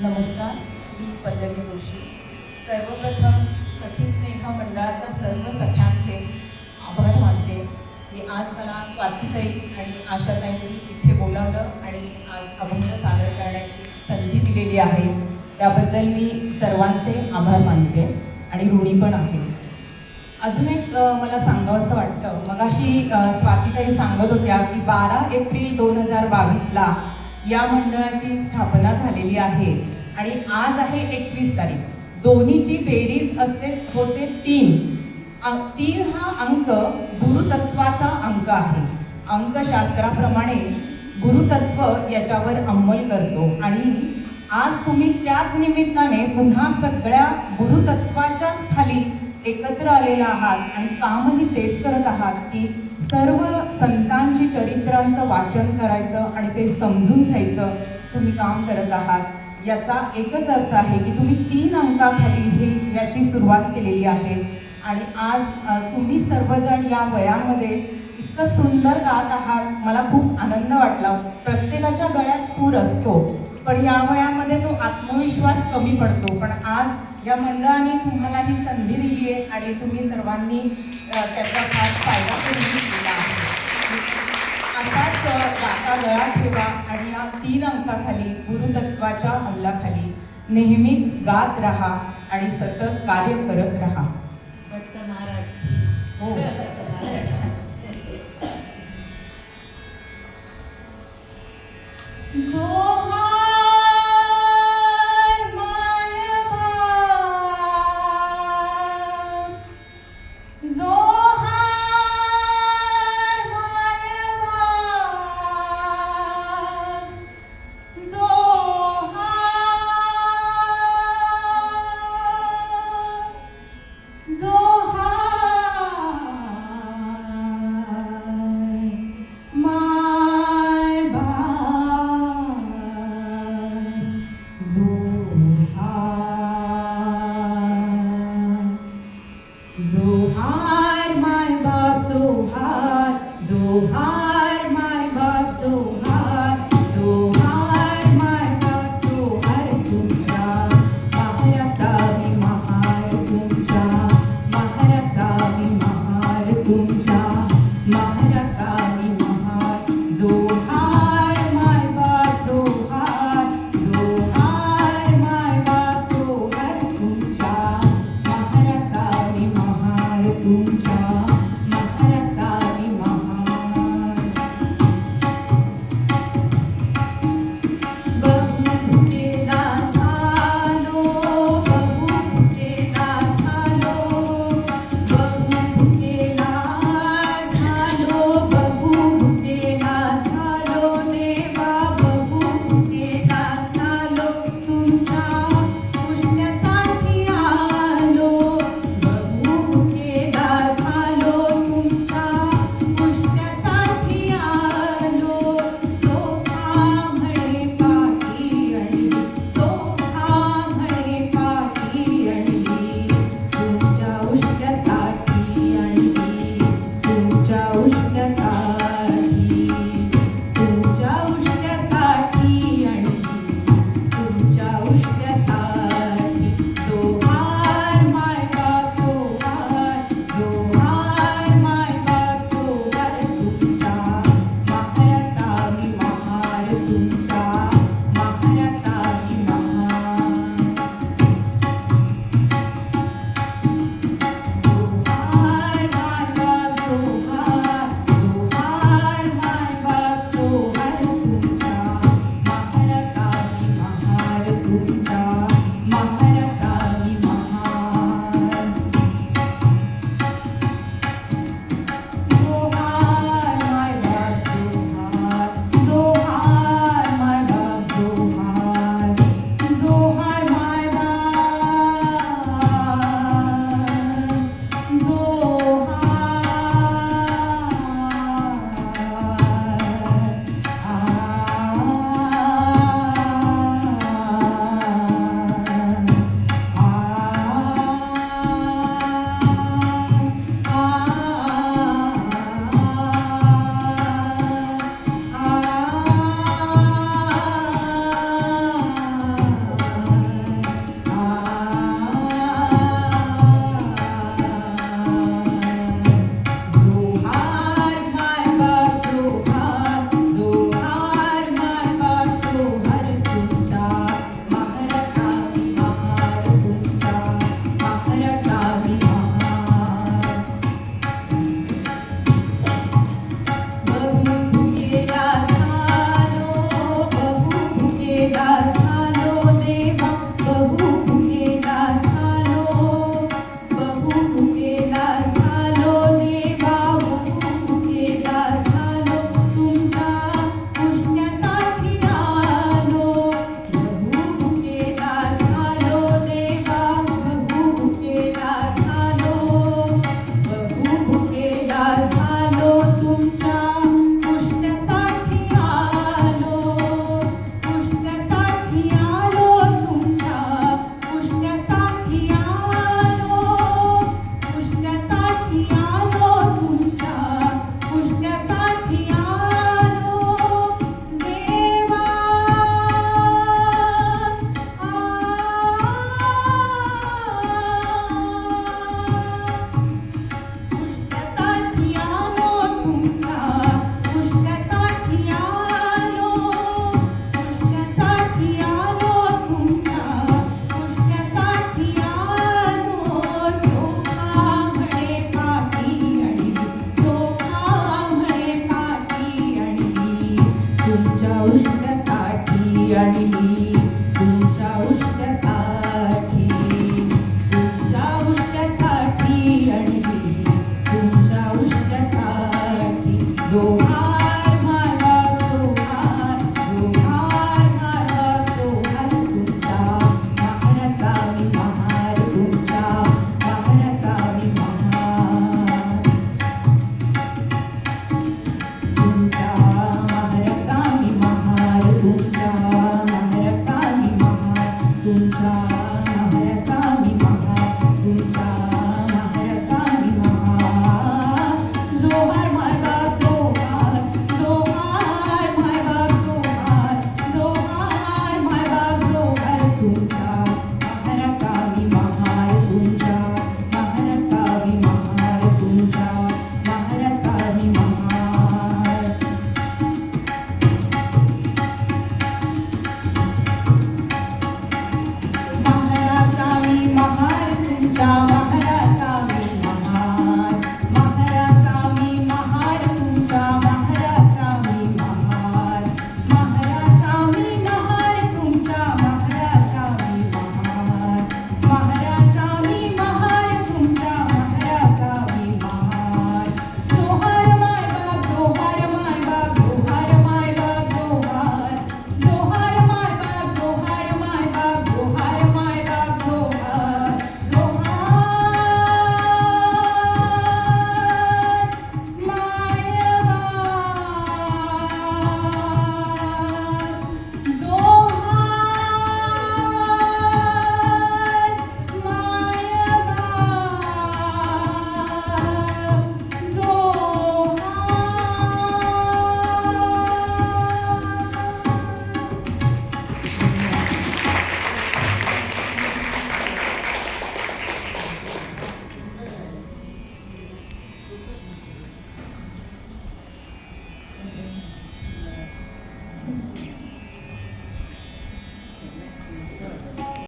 नमस्कार, मी पल्लवी जोशी. सर्वप्रथम सखी स्नेह मंडळाच्या सर्व सख्यांचे आभार मानते की आज मला स्वातीताई आणि आशाताईंनी इथे बोलावलं आणि आज अभंग सादर करण्याची संधी दिलेली आहे. त्याबद्दल मी सर्वांचे आभार मानते आणि ऋणी पण आहे. अजून एक मला सांगावंसं वाटतं. मगाशी स्वातीताई सांगत होत्या की 12 एप्रिल 2022ला या मंडळाची स्थापना झालेली आहे आणि आज आहे 21 तारीख. दोन्हीची बेरीज होते 3 हा अंक गुरुतत्वाचा अंक आहे. अंकशास्त्राप्रमाणे गुरुतत्व याच्यावर अंमल करतो आणि आज तुम्ही त्याच निमित्ताने पुन्हा सगळ्या गुरुतत्वाच्याच खाली एकत्र आलेला आहात आणि कामही तेच करत आहात की सर्व संतांची चरित्रांचं वाचन करायचं आणि ते समजून घ्यायचं तुम्ही काम करत आहात. याचा एकच अर्थ आहे की तुम्ही 3 अंकाखाली याची सुरुवात केलेली आहे आणि आज तुम्ही सर्वजण या वयामध्ये इतकं सुंदर गात आहात. मला खूप आनंद वाटला. प्रत्येकाच्या गळ्यात सूर असतो पण या वयामध्ये तो आत्मविश्वास कमी पडतो. पण आज या मंडळाने तुम्हाला ही संधी दिली आहे आणि तुम्ही सर्वांनी त्याचा फार फायदा करून घेतलेला आहे. असाच गाता गळा ठेवा आणि या 3 अंकाखाली गुरुतत्वाच्या अंमलाखाली नेहमीच गात राहा आणि सतत कार्य करत राहा. महाराज हो.